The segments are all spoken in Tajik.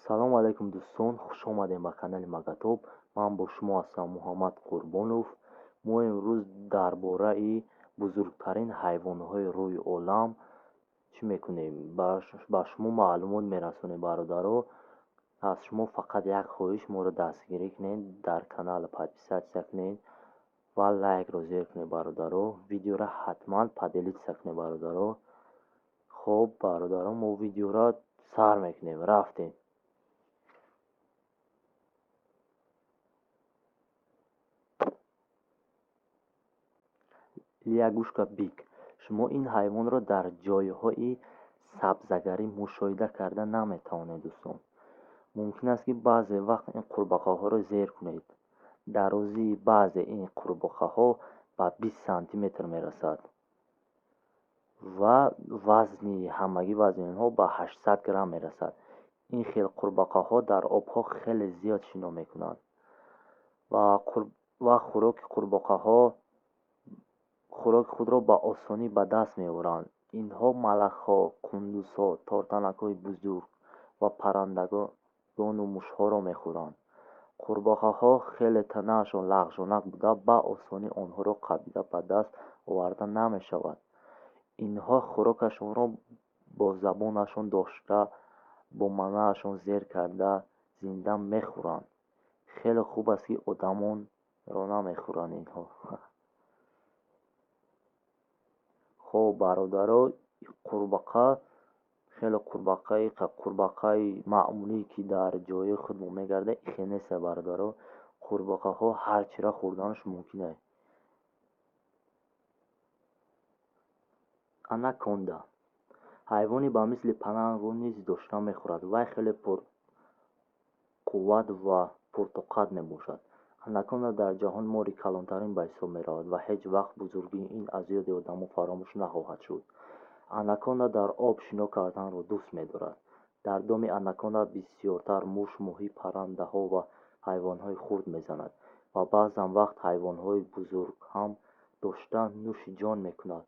салому алайкум дӯстон, хуш омадем ба канали Мага. Ман бо шумо ҳастам, Муҳаммад Қурбонов. мо имрӯз дар бораи бузургтарин ҳайвонҳои рӯи олам чӣ мекунем? Ба шумо маълумот мерасонем бародаро. аз шумо фақат як хоҳиш: моро дастгирӣ кунед, дар канал подписатсия кунед ва лайкро зер кунед бародаро. Видеоро ҳатман поделитсия кунед бародаро. хоб бародаро, мо видеоро сар мекунем. рафтем. лягушка бик. шумо ин ҳайвонро дар ҷойҳои сабзагари мушохида карда наметавонед дӯстон. мумкин аст ки баъзе вақт ин курбокаҳоро зер кунед. дарозии баъзе ин курбокаҳо ба 20 сантиметр мерасад ва вазни ҳамагӣ вазни онҳо ба 800 грамм мерасад. ин хел курбокаҳо дар обҳо хеле зиёд шино мекунанд ва хӯроки худро ба осонӣ ба даст меоранд. инҳо малахҳо, қундузҳо, тортанакҳои бузург ва паррандагону мушҳоро мехӯранд. курбокаҳо хеле танаашон лағжонак буда, ба осонӣ онҳоро қабида ба даст оварда намешавад. инҳо хӯрокашонро бо забонашон дошта, бо маънаашон зер карда зинда мехӯранд. хеле хуб аст ки одамонро намехӯранд инҳо. хоб бародаро, курбокаи маъмулӣ ки дар ҷойи худ мегарда ихе нест бародаро. курбокаҳо ҳарчира хӯрданаш мумкин аст. анаконда ҳайвони ба мисли палангро низ дошта мехӯрад. вай хеле пурқувват ва пуртоқат мебошад. анаконда дар ҷаҳон мори калонтарин ба ҳисоб меравад ва ҳеҷ вақт бузургии ин аз ёди одамон фаромӯш нахоҳад шуд. анаконда дар об шино карданро дӯст медорад. дар доми анаконда бисёртар муш, моҳӣ, паррандаҳо ва ҳайвонҳои хурд мезанад ва баъзан вақт ҳайвонҳои бузург ҳам дошта нӯши ҷон мекунад.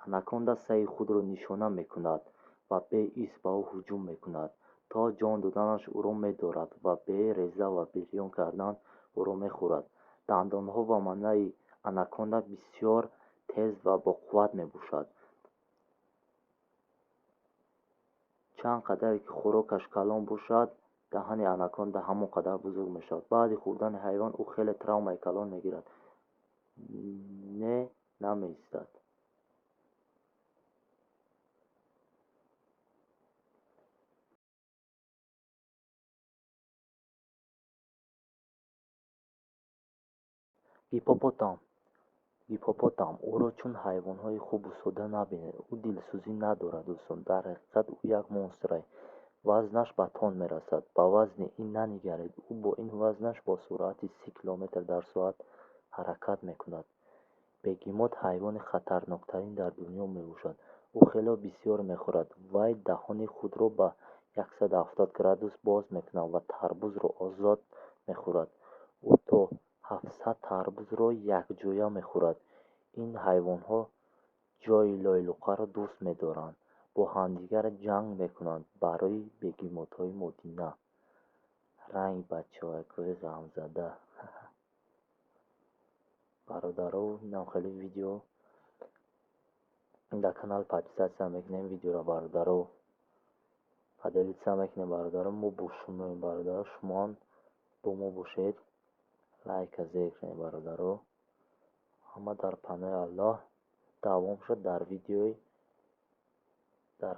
анаконда сайи худро нишона мекунад ва бе ист ба ӯ ҳуҷум мекунад, то ҷон доданаш ӯро медорад ва бе реза ва бирён кардан ӯро мехӯрад. дандонҳо ва маънаи анаконда бисёр тез ва боқувват мебошад. чанд қадаре ки хӯрокаш калон бошад, даҳани анаконда ҳамон қадар бузург мешавад. баъди хӯрдани ҳайвон ӯ хеле травмаи калон мегирад, намеистад. гипопотам ӯро чун ҳайвонҳои хубу сода набинед. ӯ дилсӯзӣ надорад дӯстон. дар ҳақиқат ӯ як монстр аст. вазнаш ба тон мерасад. ба вазни ин нанигаред. ӯ бо ин вазнаш бо суръати 30 километр дар соат ҳаракат мекунад. бегемот ҳайвони хатарноктарин дар дунё мебошад. ӯ хело бисёр мехӯрад. вай даҳони худро ба 170 градус боз мекунад ва тарбузро озод мехӯрад. ӯ то 700 тарбузро якҷоя мехӯрад. ин ҳайвонҳо ҷойи лойлуқаро дӯст медоранд. бо ҳамдигар ҷанг мекунанд. барои бегемотҳои модина ранг бачаҳои ғамзада. бародаро, инам хеле видео дар канал подписатсия мекунем. видеоро бародаро поделитсия мекунем бародаро. мо бо шумоем бародаро. шумо бо мо бошед. лайка зер кунед бародаро. ҳама дар паноҳи аллоҳ. давом шуд дар видеои дар